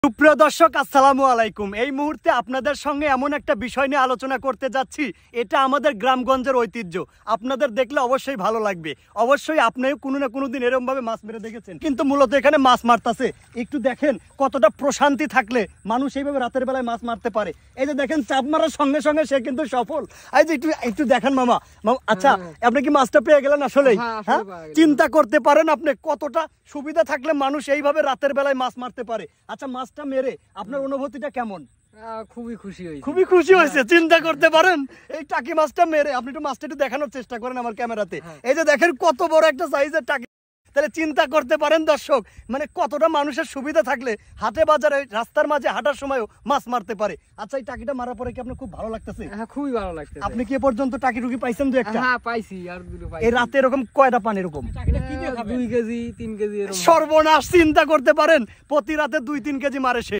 সুপ্রিয় দর্শক, আসসালামু আলাইকুম। এই মুহূর্তে আপনাদের সঙ্গে এমন একটা বিষয় নিয়ে আলোচনা করতে যাচ্ছি, এটা আমাদের গ্রামগঞ্জের ঐতিহ্য। আপনাদের দেখলে অবশ্যই ভালো লাগবে। অবশ্যই আপনিও কোনো না কোনো দিন এরকম ভাবে মাছ মেরে দেখেছেন, কিন্তু মূলত এখানে মাছ মারতেছে। একটু দেখেন কতটা প্রশান্তি থাকলে মানুষ এইভাবে রাতের বেলায় মাছ মারতে পারে। এই যে দেখেন, চাপ মারার সঙ্গে সঙ্গে সে কিন্তু সফল। এই যে একটু দেখেন মামা, আচ্ছা আপনি কি মাছটা পেয়ে গেলেন? আসলেই হ্যাঁ, চিন্তা করতে পারেন আপনি কতটা সুবিধা থাকলে মানুষ এইভাবে রাতের বেলায় মাছ মারতে পারে। আচ্ছা, মাছটা মেরে আপনার অনুভূতিটা কেমন? খুবই খুশি হয়েছে। চিন্তা করতে পারেন, এই টাকি মাছটা মেরে আপনি একটু মাছটা একটু দেখানোর চেষ্টা করেন আমার ক্যামেরাতে। এই যে দেখেন কত বড় একটা সাইজের টাকি। তাহলে চিন্তা করতে পারেন দর্শক, মানে কতটা মানুষের সুবিধা থাকলে হাটে বাজারে রাস্তার মাঝে হাঁটার সময়ও মাছ মারতে পারে। আচ্ছা, এই টাকিটা মারার পরে কি আপনার খুব ভালো লাগতেছে? হ্যাঁ, খুবই ভালো লাগতেছে। আপনি কি এ পর্যন্ত টাকি টুকি পাইছেন? দু একটা? হ্যাঁ, পাইছি। আর দুটো পাইছি। এই রাতে এরকম কয়টা পান? এরকম 2 কেজি 3 কেজি এরকম। সর্বনাশ! চিন্তা করতে পারেন, প্রতি রাতে 2-3 কেজি মারে সে।